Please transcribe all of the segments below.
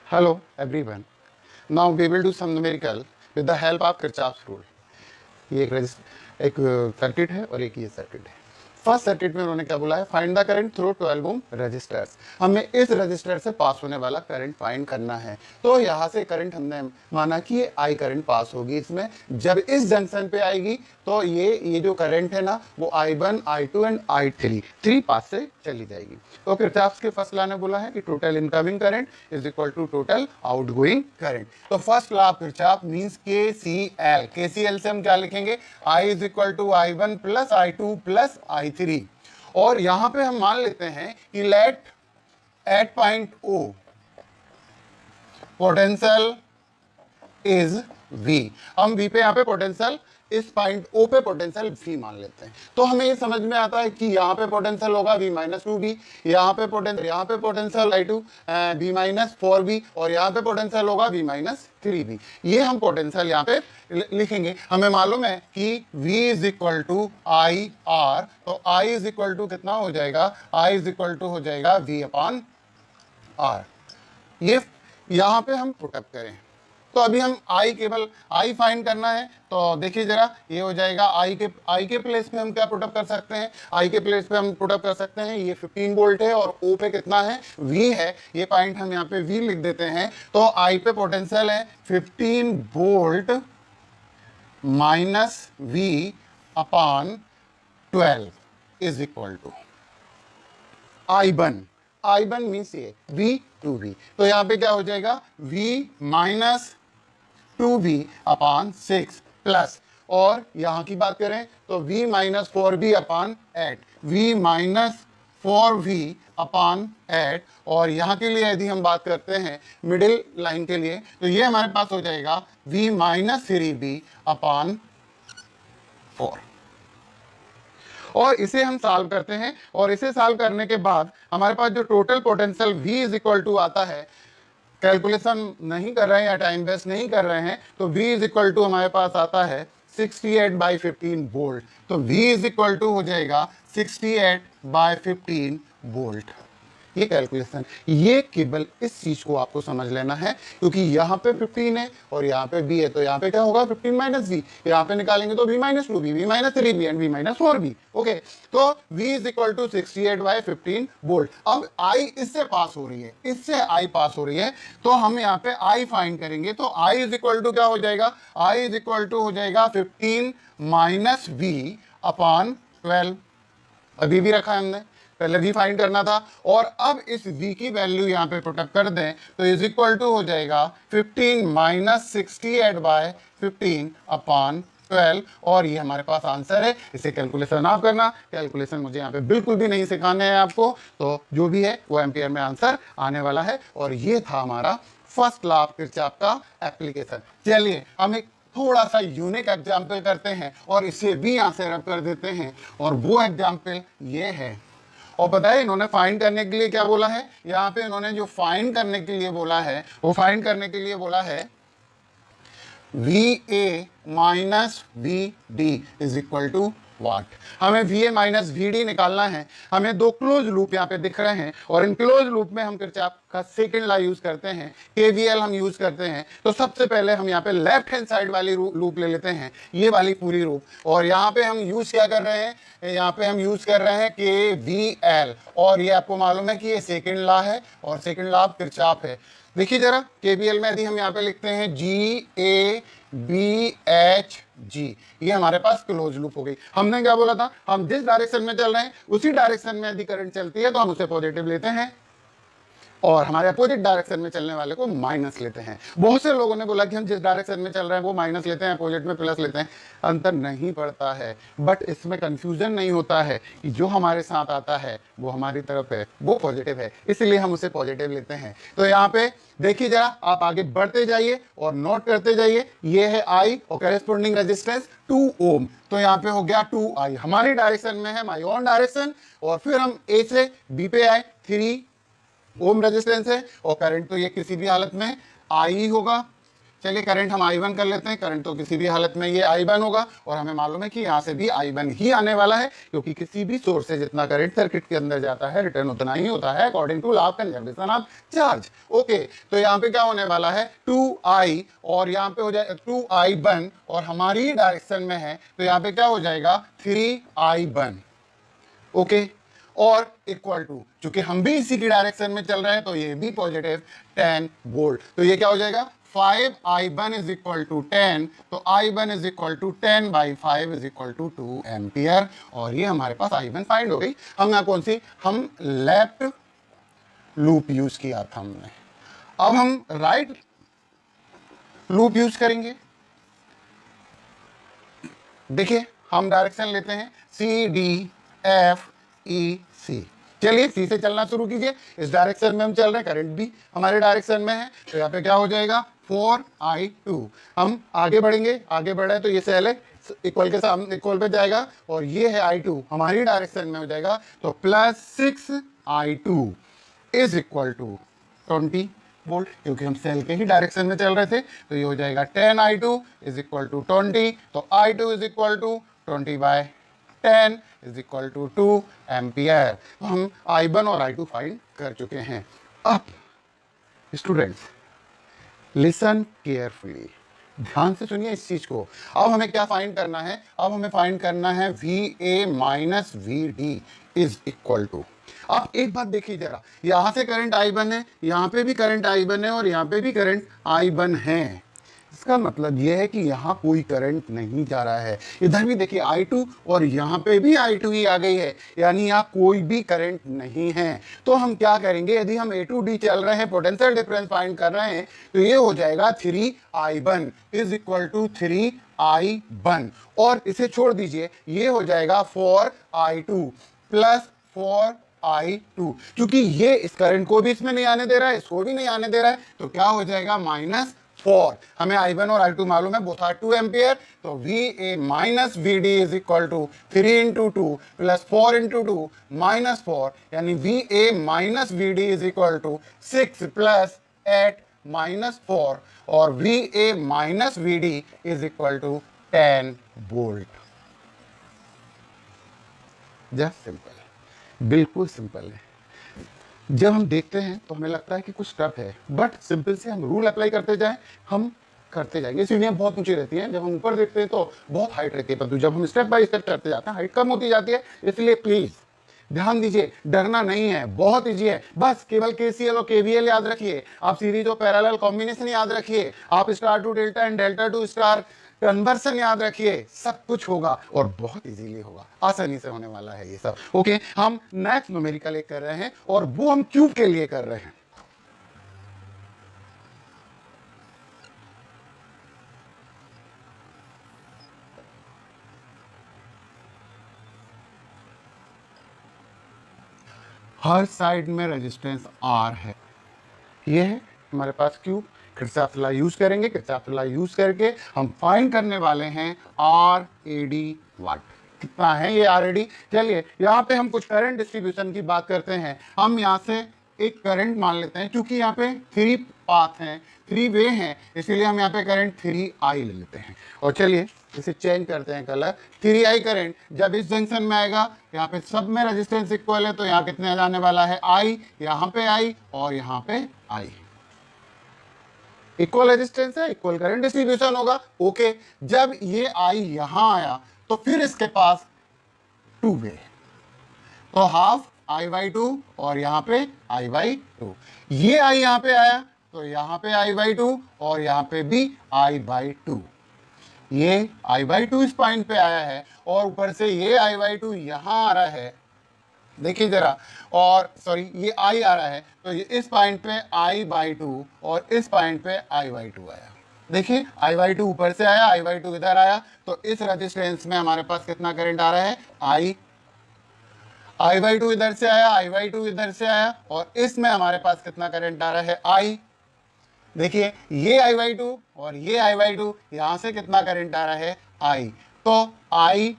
Hello everyone. Now we will do some numerical with the help of Kirchhoff's rule. ये एक circuit है और एक ये सर्किट है। फर्स्ट सर्किट में उन्होंने क्या बोला है, find the current through 12 ohm resistors. हमें इस रजिस्टर से पास होने वाला करंट फाइंड करना है। तो यहाँ से करंट हमने माना कि ये आई करंट पास होगी इसमें। जब इस जंक्शन पे आएगी तो ये जो करंट है ना वो I1, I2 and I3 three पास से चली जाएगी। तो किरचॉफ के फर्स्ट लॉ ने बोला है कि total incoming current is equal to total outgoing current. तो first law of Kirchhoff means KCL। KCL से हम क्या लिखेंगे, I is equal to I1 plus I2 plus I3। और यहां पे हम मान लेते हैं कि let at point O potential is V। हम V पे यहाँ पे पोटेंशियल, इस पॉइंट O पे पोटेंशियल V मान लेते हैं। तो हमें ये समझ में आता है कि यहाँ पे पोटेंशियल होगा V-2B, यहाँ पे पोटेंशियल I2 V-4B और यहाँ पे पोटेंशियल होगा V-3B। ये हम पोटेंशियल यहाँ पे लिखेंगे। हमें मालूम है कि V is equal to I R, तो I इज इक्वल टू कितना हो जाएगा, I इज इक्वल टू हो जाएगा V अपॉन R। ये यहाँ पे हम पुटअप करें तो अभी हम केवल I फाइंड करना है। तो देखिए जरा, ये हो जाएगा I के प्लेस पे हम क्या पुटअप कर सकते हैं, I के प्लेस पे हम पुटअप कर सकते हैं। ये 15 वोल्ट है और O पे कितना है, V है। ये पॉइंट हम यहाँ पे V लिख देते हैं। तो I पे पोटेंशियल है 15 volt minus V upon 12 is equal to I1 means ये V2V। तो यहाँ पे क्या हो जाएगा, V minus 2V upon 6 plus, और यहाँ की बात करें तो V minus 4V upon 8, V minus 4V upon 8। और यहाँ के लिए यदि हम बात करते हैं मिडिल लाइन के लिए तो ये हमारे पास हो जाएगा V माइनस 3B अपॉन 4। और इसे हम सॉल्व करते हैं और इसे सॉल्व करने के बाद हमारे पास जो total potential V is equal to आता है, कैलकुलेशन नहीं कर रहे हैं या टाइम वेस्ट नहीं कर रहे हैं, तो V इज इक्वल टू हमारे पास आता है 68/15 वोल्ट। तो V इज इक्वल टू हो जाएगा 68/15 वोल्ट। ये कैलकुलेशन, ये केवल इस चीज को आपको समझ लेना है क्योंकि यहाँ पे 15 है और यहाँ पे B है। तो यहाँ पे क्या होगा, 15 माइनस V, यहाँ पे निकालेंगे तो V-2B, V-3B and V-4B। Okay, तो V is equal to 68/15 volt. अब I इससे पास हो रही है, इससे I पास हो रही है, तो हम यहाँ पे I फाइंड करेंगे। तो I इज इक्वल टू क्या हो जाएगा, I इज इक्वल टू हो जाएगा 15 माइनस V अपॉन 12। अभी भी रखा है हमने, पहले V फाइंड करना था। और अब इस V की वैल्यू यहाँ पे पुटअप कर दें तो इज इक्वल टू हो जाएगा 15 माइनस 68/15 अपॉन 12। और ये हमारे पास आंसर है। इसे कैलकुलेशन आप करना, कैलकुलेशन मुझे यहाँ पे बिल्कुल भी नहीं सिखाने हैं आपको। तो जो भी है वो एम्पियर में आंसर आने वाला है। और ये था हमारा फर्स्ट लॉ ऑफ किरचॉफ का एप्लीकेशन। चलिए हम एक थोड़ा सा यूनिक एग्जाम्पल करते हैं और इसे भी यहाँ से रब कर देते हैं। और वो एग्जाम्पल ये है। और पता है इन्होंने फाइंड करने के लिए क्या बोला है, यहाँ पे इन्होंने जो फाइंड करने के लिए बोला है वो फाइंड करने के लिए बोला है VA minus VD is equal to what. हमें VA माइनस VD निकालना है। हमें दो क्लोज लूप यहाँ पे दिख रहे हैं और इन क्लोज लूप में हम किरचॉफ का सेकंड लॉ यूज करते हैं, KVL हम यूज करते हैं। तो सबसे पहले हम यहाँ पे लेफ्ट हैंड साइड वाली लूप ले लेते हैं, ये वाली पूरी लूप। और यहाँ पे हम यूज क्या कर रहे हैं, यहाँ पे हम यूज कर रहे हैं KVL। और ये आपको मालूम है कि ये सेकंड लॉ है और सेकंड लॉ ऑफ किरचॉफ है। देखिए जरा, KVL में यदि हम यहाँ पे लिखते हैं GABH, ये हमारे पास क्लोज लूप हो गई। हमने क्या बोला था, हम जिस डायरेक्शन में चल रहे हैं उसी डायरेक्शन में यदि करंट चलती है तो हम उसे पॉजिटिव लेते हैं और हमारे अपोजिट डायरेक्शन में चलने वाले को माइनस लेते हैं। बहुत से लोगों ने बोला कि हम जिस डायरेक्शन में चल रहे हैं वो माइनस लेते हैं, अपोजिट में प्लस लेते हैं। अंतर नहीं पड़ता है, बट इसमें कंफ्यूजन नहीं होता है कि जो हमारे साथ आता है वो हमारी तरफ है, वो पॉजिटिव है, इसलिए हम उसे पॉजिटिव लेते हैं। तो यहाँ पे देखिए जरा, आप आगे बढ़ते जाइए और नोट करते जाइए। ये है I और करेस्पॉन्डिंग रेजिस्टेंस 2 ओम। तो यहाँ पे हो गया 2I, हमारी डायरेक्शन में है, माई ओन डायरेक्शन। और फिर हम A से B पे आए, 3 ओम रेजिस्टेंस है और करंट तो ये किसी भी हालत में I ही होगा। चलिए करंट हम I1 कर लेते हैं। करंट तो किसी भी हालत में ये I1 होगा और हमें मालूम है कि यहाँ से भी I1 ही आने वाला है, क्योंकि किसी भी सोर्स से जितना करंट सर्किट के अंदर जाता है रिटर्न उतना ही होता है according to law of conservation of charge. Okay, तो यहाँ पे क्या होने वाला है 2I और यहाँ पे हो जाए 2I1 और हमारी डायरेक्शन में है तो यहाँ पे क्या हो जाएगा 3I1। ओके, और इक्वल टू, चूंकि हम भी इसी की डायरेक्शन में चल रहे हैं तो ये भी पॉजिटिव 10 वोल्ट, तो ये क्या हो जाएगा 5I1 इज इक्वल टू 10, तो I1 is equal to 10 by 5 is equal to 2 ampere. और ये हमारे पास I1 फाइंड हो गई। हम यहाँ कौन सी, हम लेफ्ट लूप यूज किया था हमने, अब हम राइट लूप यूज करेंगे। देखिए हम डायरेक्शन लेते हैं CDFEC। चलिए सी से चलना शुरू कीजिए, इस डायरेक्शन में हम चल रहे हैं, करंट भी हमारे डायरेक्शन में है, तो यहाँ पे क्या हो जाएगा 4I2। हम आगे बढ़ेंगे, आगे बढ़े तो ये सेल है इक्वल के सामने इक्वल पे जाएगा और ये है I2 हमारी डायरेक्शन में हो जाएगा, तो plus 6I2 is equal to 20 volt, क्योंकि हम सेल के ही डायरेक्शन में चल रहे थे, तो ये हो जाएगा 10I2 इज इक्वल टू 20, तो I2 is equal to 20 by 10 is equal to 2 ampere. तो हम I1 और I2 फाइंड कर चुके हैं। अब स्टूडेंट्स लिसन केयरफुली, ध्यान से सुनिए इस चीज को। अब हमें क्या फाइंड करना है, अब हमें फाइंड करना है VA minus VD is equal to. अब एक बात देखिए जरा, यहां से करंट I1 है, यहां पे भी करंट I1 है और यहां पे भी करंट I1 है। इसका मतलब यह है कि यहाँ कोई करंट नहीं जा रहा है। इधर भी देखिए I2 और यहाँ पे भी I2 ही आ गई है, यानी यहाँ कोई भी करंट नहीं है। तो हम क्या करेंगे, यदि हम A to D चल रहे हैं, पोटेंशियल डिफरेंस फाइंड कर रहे हैं, तो ये हो जाएगा 3I1 is equal to 3I1 और इसे छोड़ दीजिए, ये हो जाएगा 4I2 प्लस 4I2, क्योंकि ये इस करंट को भी इसमें नहीं आने दे रहा है, इसको भी नहीं आने दे रहा है, तो क्या हो जाएगा -4। हमें I1 और I2 मालूम है, बोथ आर 2 एम्पियर, तो VA minus VD is equal to 3 into 2 plus 4 into 2 minus 4, यानी VA minus VD is equal to 6 plus 8 minus 4 और VA minus VD is equal to 10 volt. Just simple, बिल्कुल simple है। जब हम देखते हैं तो हमें लगता है कि कुछ टफ है, बट सिंपल से हम रूल अप्लाई करते जाएं, हम करते जाएंगे। सीढ़ियाँ बहुत ऊंची रहती हैं, जब हम ऊपर देखते हैं तो बहुत हाइट रहती है, परंतु जब हम स्टेप बाय स्टेप चढ़ते जाते हैं हाइट कम होती जाती है। इसलिए प्लीज ध्यान दीजिए, डरना नहीं है, बहुत इजी है। बस केवल KCL और KVL याद रखिए, आप सीरीज और पैरेलल कॉम्बिनेशन याद रखिए, आप star to delta and delta to star conversion याद रखिए, सब कुछ होगा और बहुत इजीली होगा, आसानी से होने वाला है ये सब। ओके, हम नेक्स्ट न्यूमेरिकल एक कर रहे हैं और वो हम क्यूब के लिए कर रहे हैं। हर साइड में रेजिस्टेंस R है, ये है हमारे पास क्यूब। किरचॉफ लॉ यूज करेंगे, किरचॉफ लॉ यूज करके हम फाइंड करने वाले हैं RAD वाट। कितना है ये RAD? चलिए यहाँ पे हम कुछ करंट डिस्ट्रीब्यूशन की बात करते हैं। हम यहाँ से एक करंट मान लेते हैं, क्योंकि यहाँ पे 3 पाथ हैं, 3 वे हैं, इसीलिए हम यहाँ पे करंट 3I ले लेते हैं। और चलिए इसे चेंज करते हैं कलर, 3I करंट जब इस जंक्शन में आएगा, यहाँ पे सब में रेजिस्टेंस इक्वल है, तो यहाँ कितने आ जाने वाला है I, यहाँ पे I और यहाँ पे I। इक्वल रेजिस्टेंस है, इक्वल करंट डिस्ट्रीब्यूशन होगा। ओके, जब ये I यहां आया तो फिर इसके पास 2 वे, तो हाफ I/2 और यहाँ पे I/2। ये I यहाँ पे आया तो यहाँ पे I/2 और यहाँ पे भी I/2। ये I/2 इस पॉइंट पे आया है और ऊपर से ये I/2 यहाँ आ रहा है, देखिए जरा, और सॉरी ये I आ रहा है, तो ये इस पॉइंट पे I/2 और इस पॉइंट पे I/2 आया। देखिए I/2 ऊपर से आया, I/2 इधर आया, तो इस रेजिस्टेंस में हमारे पास कितना करंट आ रहा है I/2 इधर से आया, I/2 इधर से आया और इसमें हमारे पास कितना करंट आ रहा है I। देखिए ये I/2 और ये I/2, यहां से कितना करंट आ रहा है I, तो I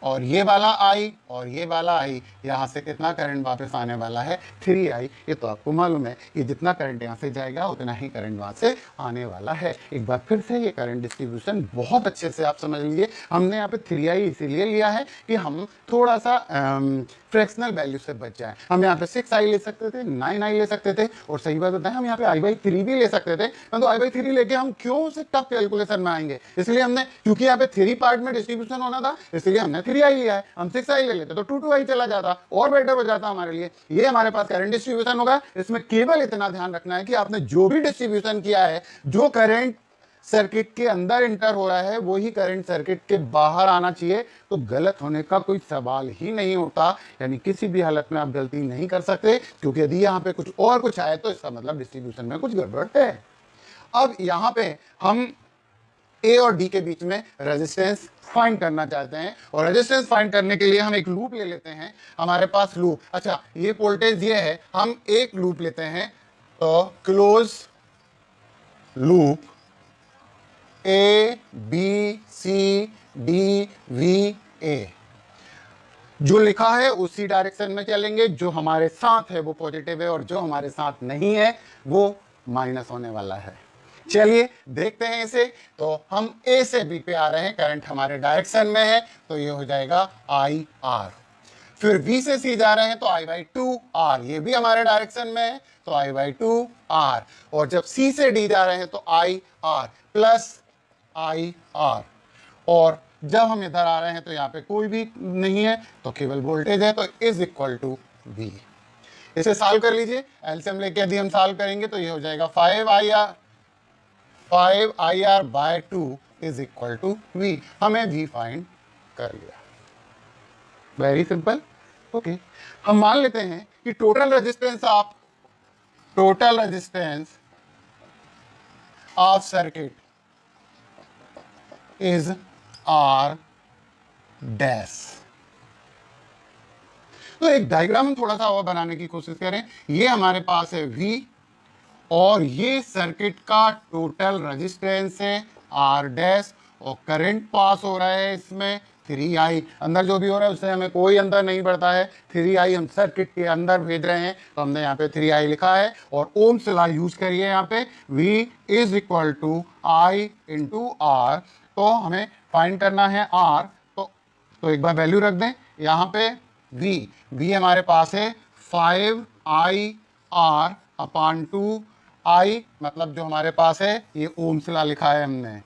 और ये वाला आई और ये वाला आई, यहाँ से कितना करंट वापस आने वाला है 3i। ये तो आपको मालूम है कि जितना करंट यहाँ से जाएगा उतना ही करंट वहाँ से आने वाला है। एक बार फिर से ये करंट डिस्ट्रीब्यूशन बहुत अच्छे से आप समझ लीजिए। हमने यहाँ पे 3i इसीलिए लिया है कि हम थोड़ा सा फ्रैक्शनल वैल्यू से बच जाए। हम यहाँ पे 6i ले सकते थे, 9i ले सकते थे, और सही बात बताएं हम यहाँ पे i/3 भी ले सकते थे, परंतु i/3 लेके हम क्यों उसे टफ कैलकुलेशन में आएंगे, इसलिए हमने, क्योंकि यहाँ पे 3 पार्ट में डिस्ट्रीब्यूशन होना था, इसलिए हमने 3i लिया है। हम 6i ले लेते तो 2i चला जाता और बेटर हो जाता हमारे लिए। ये हमारे पास करंट डिस्ट्रीब्यूशन होगा। इसमें केवल इतना ध्यान रखना है कि आपने जो भी डिस्ट्रीब्यूशन किया है, जो करंट सर्किट के अंदर इंटर हो रहा है वही करंट सर्किट के बाहर आना चाहिए, तो गलत होने का कोई सवाल ही नहीं होता। यानी किसी भी हालत में आप गलती नहीं कर सकते, क्योंकि यदि यहाँ पे कुछ और कुछ आए तो इसका मतलब डिस्ट्रीब्यूशन में कुछ गड़बड़ है। अब यहाँ पे हम ए और डी के बीच में रेजिस्टेंस फाइंड करना चाहते हैं, और रेजिस्टेंस फाइंड करने के लिए हम एक लूप ले लेते हैं। हमारे पास लूप, अच्छा ये वोल्टेज ये है, हम एक लूप लेते हैं, तो close loop A B C D V A, जो लिखा है उसी डायरेक्शन में चलेंगे। जो हमारे साथ है वो पॉजिटिव है और जो हमारे साथ नहीं है वो माइनस होने वाला है। चलिए देखते हैं इसे। तो हम ए से बी पे आ रहे हैं, करंट हमारे डायरेक्शन में है, तो ये हो जाएगा आई आर। फिर बी से सी जा रहे हैं तो I/2 R, ये भी हमारे डायरेक्शन में है, तो I/2 R। और जब सी से डी जा रहे हैं तो I R plus I R. और जब हम इधर आ रहे हैं तो यहाँ पे कोई भी नहीं है, तो केवल वोल्टेज है, तो इज इक्वल टू V। इसे सॉल्व कर लीजिए, एलसीएम लेके यदि हम सॉल्व करेंगे तो ये हो जाएगा 5IR/2 is equal to V। हमें V फाइंड कर लिया, वेरी सिंपल। ओके, हम मान लेते हैं कि total resistance of circuit is R dash. तो एक डायग्राम हम थोड़ा सा और बनाने की कोशिश करें। ये हमारे पास है V और ये सर्किट का टोटल रेजिस्टेंस है R डैश, और करंट पास हो रहा है इसमें 3i। अंदर जो भी हो रहा है उससे हमें कोई अंतर नहीं पड़ता है, 3i हम सर्किट के अंदर भेज रहे हैं, तो हमने यहाँ पे 3i लिखा है। और ओम्स लॉ यूज करिए यहाँ पे, V is equal to I into R। तो हमें फाइंड करना है R, तो एक बार वैल्यू रख दें यहाँ पे। V हमारे पास है 5IR/2I, मतलब जो हमारे पास है ये ओम्स लॉ लिखा है हमने।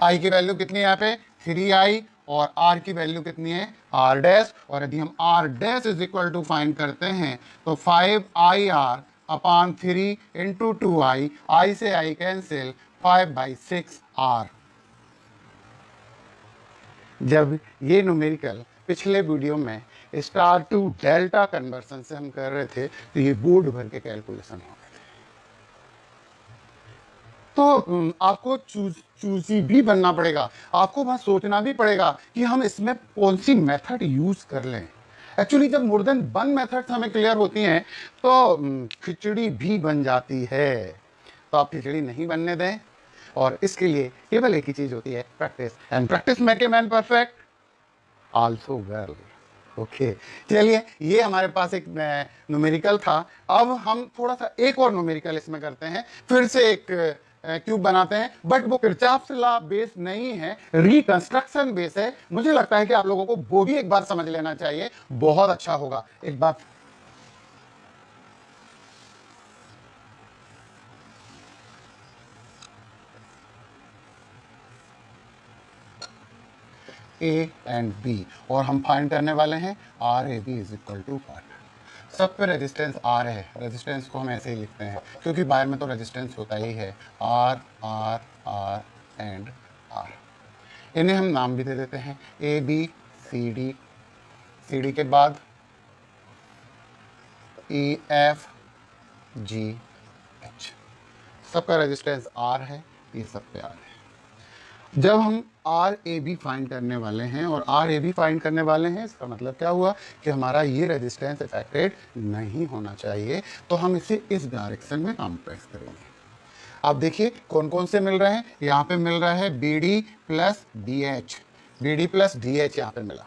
I की वैल्यू कितनी है यहाँ पे 3i, और R की वैल्यू कितनी है R डैश। और यदि हम R dash is equal to find करते हैं तो 5IR/3 इंटू 2i, I से I कैंसिल, 5/6R। जब ये न्यूमेरिकल पिछले वीडियो में स्टार टू डेल्टा कन्वर्सन से हम कर रहे थे तो ये बोर्ड भर के कैलकुलेशन हो गए थे। तो आपको चूजी भी बनना पड़ेगा, आपको बस सोचना भी पड़ेगा कि हम इसमें कौन सी मेथड यूज कर लें। एक्चुअली जब मोर देन वन मेथड हमें क्लियर होती हैं तो खिचड़ी भी बन जाती है। तो आप खिचड़ी नहीं बनने दें, और इसके लिए केवल एक ही चीज होती है, practice, and practice make a man perfect also girl. Okay, चलिए ये हमारे पास एक न्यूमेरिकल था। अब हम थोड़ा सा एक और न्यूमेरिकल इसमें करते हैं, फिर से एक क्यूब बनाते हैं, बट वो किरचॉफ लॉ बेस नहीं है, रिकंस्ट्रक्शन बेस है। मुझे लगता है कि आप लोगों को वो भी एक बार समझ लेना चाहिए, बहुत अच्छा होगा। एक बार A एंड B, और हम फाइंड करने वाले हैं RAB इज इक्वल टू 5। सब पे रेजिस्टेंस R है, रेजिस्टेंस को हम ऐसे ही लिखते हैं क्योंकि बाहर में तो रेजिस्टेंस होता ही है, R R R and R। इन्हें हम नाम भी दे देते हैं ABCD, CD के बाद EFGH। सबका रेजिस्टेंस R है, ये सब पे R है। जब हम RAB फाइंड करने वाले हैं और RAB फाइंड करने वाले हैं, इसका मतलब क्या हुआ कि हमारा ये रेजिस्टेंस अफेक्टेड नहीं होना चाहिए, तो हम इसे इस डायरेक्शन में कंप्रेस करेंगे। आप देखिए कौन कौन से मिल रहे हैं, यहाँ पे मिल रहा है BD plus BH, B D plus D H यहाँ पे मिला।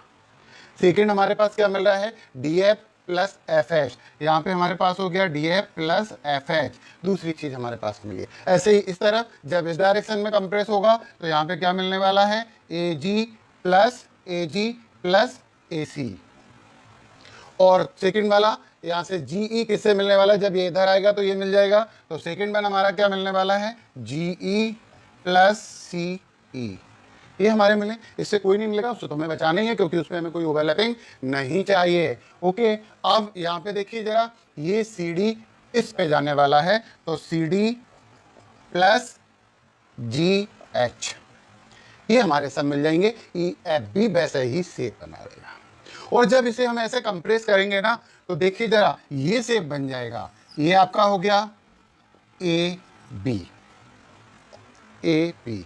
सेकेंड हमारे पास क्या मिल रहा है, D F plus F H, यहाँ पे हमारे पास हो गया D F plus F H, दूसरी चीज हमारे पास मिली है। ऐसे ही इस तरफ जब इस डायरेक्शन में कंप्रेस होगा तो यहाँ पे क्या मिलने वाला है, ए जी प्लस ए सी। और सेकंड वाला यहाँ से जी ई किससे मिलने वाला है, जब ये इधर आएगा तो ये मिल जाएगा, तो सेकंड वन हमारा क्या मिलने वाला है, जी ई प्लस सी ई, ये हमारे मिले। इससे कोई नहीं मिलेगा, उससे तो हमें बचाना ही है क्योंकि उसमें हमें कोई ओवरलैपिंग नहीं चाहिए। ओके, अब यहाँ पे देखिए जरा, ये सी डी इस पे जाने वाला है, तो C D plus G H, ये हमारे सब मिल जाएंगे। ई एफ भी वैसे ही शेप बना रहेगा। और जब इसे हम ऐसे कंप्रेस करेंगे ना, तो देखिए जरा, ये शेप बन जाएगा। ये आपका हो गया ए बी, ए बी।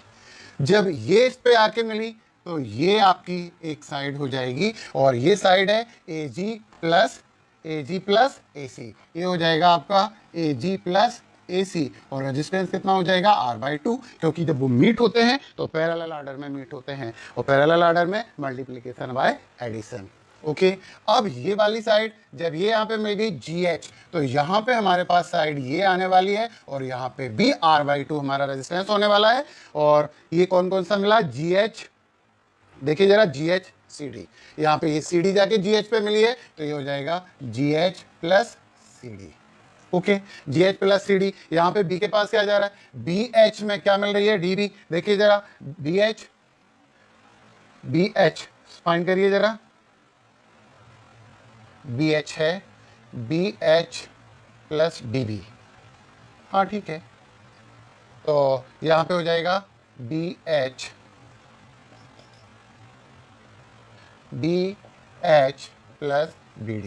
जब ये इस पे आके मिली तो ये आपकी एक साइड हो जाएगी, और ये साइड है ए जी प्लस ए सी, ये हो जाएगा आपका ए जी प्लस ए सी। और रेजिस्टेंस कितना हो जाएगा, R/2, क्योंकि जब वो मीट होते हैं तो पैरेलल ऑर्डर में मीट होते हैं, और पैरेलल ऑर्डर में मल्टीप्लिकेशन बाय एडिशन। ओके, अब ये वाली साइड जब ये यहाँ पे मिल गई जी एच, तो यहाँ पे हमारे पास साइड ये आने वाली है, और यहाँ पे भी R/2 हमारा रेजिस्टेंस होने वाला है। और ये कौन कौन सा मिला, जी एच, देखिए जरा, जी एच सी डी, यहाँ पे ये सी डी जाके जी एच पे मिली है, तो ये हो जाएगा G H plus C D. Okay, G H plus C D. यहाँ पे बी के पास क्या जा रहा है, बी एच में क्या मिल रही है, डी बी। देखिए जरा, बी एच फाइंड करिए जरा, बी एच है, B H plus D B, हाँ ठीक है। तो यहाँ पे हो जाएगा B H plus B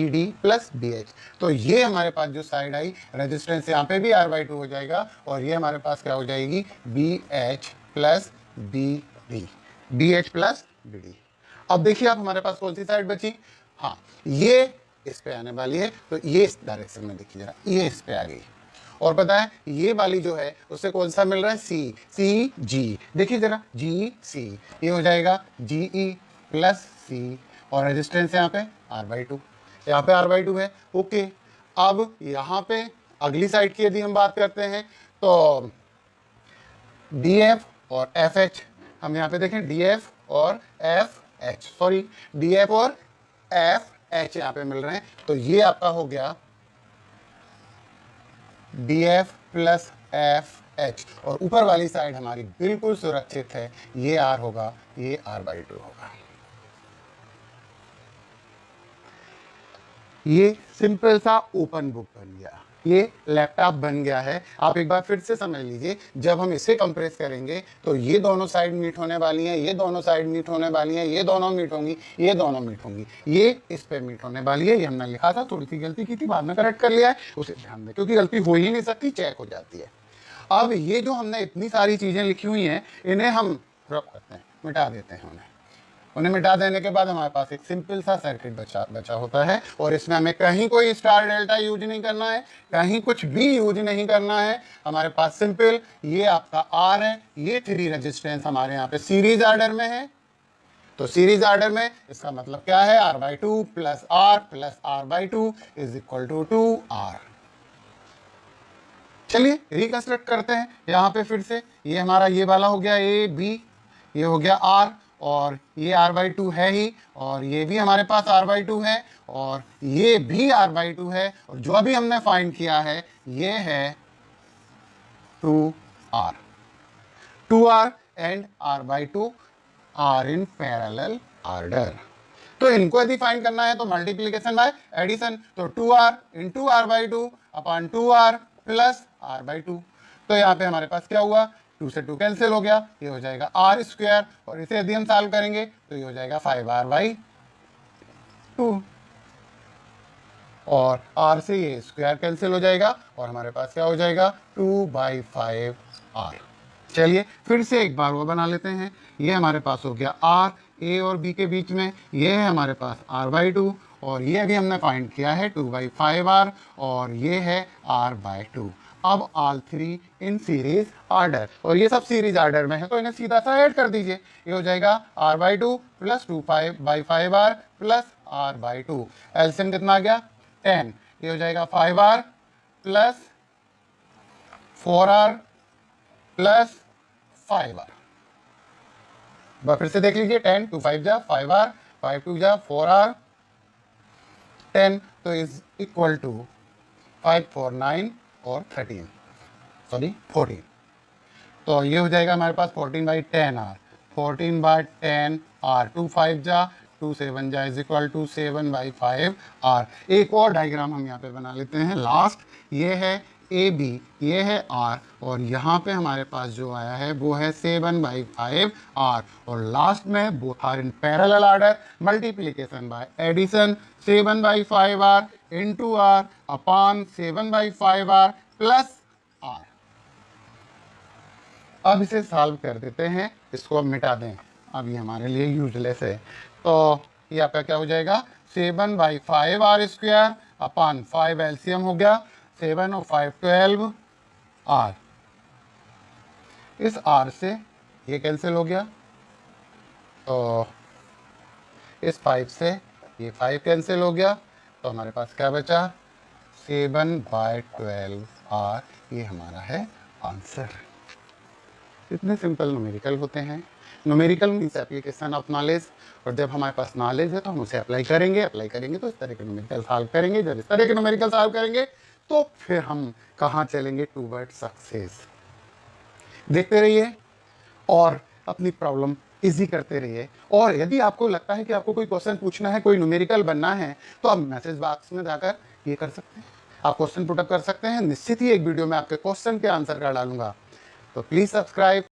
D plus B H. तो ये हमारे पास जो साइड आई, रेजिस्टेंस यहाँ पे भी R/2 हो जाएगा, और ये हमारे पास क्या हो जाएगी, B H plus B H plus B D. अब देखिए आप, हमारे पास कौन सी साइड बची, हाँ ये इस पे आने वाली है, तो ये इस डायरेक्शन में देखिए जरा, ये इस पे आ गई। और पता है ये वाली जो है उससे कौन सा मिल रहा है, सी जी, देखिए जरा, जी सी, ये हो जाएगा जी ई प्लस सी, और रेजिस्टेंस यहाँ पे R/2, यहाँ पे R/2 है। ओके, अब यहाँ पे अगली साइड की यदि हम बात करते हैं, तो डी एफ और एफ एच, हम यहाँ पे देखें डी एफ और F H, sorry D F और एफ एच यहाँ पे मिल रहे हैं, तो ये आपका हो गया D F plus F H, और ऊपर वाली साइड हमारी बिल्कुल सुरक्षित है, ये आर होगा, ये R/2 होगा। ये सिंपल सा ओपन बुक बन गया, ये लैपटॉप बन गया है। आप एक बार फिर से समझ लीजिए, जब हम इसे कंप्रेस करेंगे तो ये दोनों साइड मीट होने वाली हैं, ये दोनों साइड मीट होने वाली हैं, ये दोनों मीट होंगी, ये दोनों मीट होंगी, ये इस पे मीट होने वाली है। ये हमने लिखा था, थोड़ी सी गलती की थी, बाद में करेक्ट कर लिया है, उसे ध्यान दें, क्योंकि गलती हो ही नहीं सकती, चेक हो जाती है। अब ये जो हमने इतनी सारी चीज़ें लिखी हुई हैं, इन्हें हम ड्रॉप करते हैं, मिटा देते हैं। उन्हें मिटा देने के बाद हमारे पास एक सिंपल सा सर्किट बचा होता है, और इसमें हमें कहीं कोई स्टार डेल्टा यूज नहीं करना है, कहीं कुछ भी यूज नहीं करना है। हमारे पास सिंपल ये आपका आर है, ये 3 रेजिस्टेंस हमारे यहाँ पे सीरीज ऑर्डर में है, तो सीरीज ऑर्डर में इसका मतलब क्या है, R/2 plus R/2 is equal to 2R। चलिए रिकंस्ट्रक्ट करते हैं यहाँ पे फिर से। ये हमारा ये वाला हो गया ए बी, ये हो गया R, और ये R/2 है ही, और ये भी हमारे पास R/2 है, और ये भी R/2 है, और जो अभी हमने फाइंड किया है ये है 2R and R/2 are in parallel order. तो इनको यदि फाइंड करना है तो मल्टीप्लीकेशन बाय एडिशन, तो 2R into R/2 upon 2R plus R/2। तो यहाँ पे हमारे पास क्या हुआ, 2 से 2 कैंसिल हो गया, ये हो जाएगा R², और इसे यदि हम सॉल्व करेंगे तो ये हो जाएगा 5R/2, और R से ये स्क्वायर कैंसिल हो जाएगा, और हमारे पास क्या हो जाएगा 2/5R। चलिए फिर से एक बार वो बना लेते हैं। ये हमारे पास हो गया R, A और B के बीच में, ये है हमारे पास R/2, और ये अभी हमने फाइंड किया है 2/5r और ये है r/2। अब all three in series order, और ये सब सीरीज ऑर्डर में है तो इन्हें सीधा सा ऐड कर दीजिए। ये हो जाएगा r/2 plus 2/5r plus r/2। LCM कितना आ गया 10। ये हो जाएगा 5r plus 4r plus 5r। फिर से देख लीजिए 10 2 5 जा 5r 5 2 जा 4r 10 तो इज इक्वल टू 5 4 9 और 13 सॉरी 14। तो ये हो जाएगा हमारे पास 14/10r 14/10r 2 5 जा 2 7 जा इज इक्वल टू 7/5r। एक और डायग्राम हम यहाँ पे बना लेते हैं लास्ट। ये है ए बी, ये है r और यहाँ पे हमारे पास जो आया है वो है 7/5r और लास्ट में both are in parallel order multiplication by addition 7/5r into r upon 7/5r plus r। अब इसे सॉल्व कर देते हैं, इसको अब मिटा दें, अब ये हमारे लिए यूजलेस है। तो ये आपका क्या हो जाएगा 7/5r स्क्वायर अपॉन 5 एलसीएम हो गया 7 और 5 12 r। इस r से ये कैंसिल हो गया तो इस 5 से ये 5 कैंसिल हो गया तो हमारे पास क्या बचा 7/12r। ये हमारा है आंसर। इतने सिंपल न्यूमेरिकल होते हैं। Numerical means application of knowledge, और जब हमारे पास नॉलेज है तो हम उसे अप्लाई करेंगे तो इस तरह के न्यूमेरिकल सॉल्व करेंगे। जब इस तरह के न्यूमेरिकल सॉल्व करेंगे तो फिर हम कहाँ चलेंगे टूवर्ड सक्सेस। देखते रहिए और अपनी प्रॉब्लम इजी करते रहिए। और यदि आपको लगता है कि आपको कोई क्वेश्चन पूछना है, कोई न्यूमेरिकल बनना है, तो आप मैसेज बॉक्स में जाकर ये कर सकते हैं, आप क्वेश्चन पुटअप कर सकते हैं। निश्चित ही एक वीडियो में आपके क्वेश्चन के आंसर का डालूंगा। तो प्लीज सब्सक्राइब।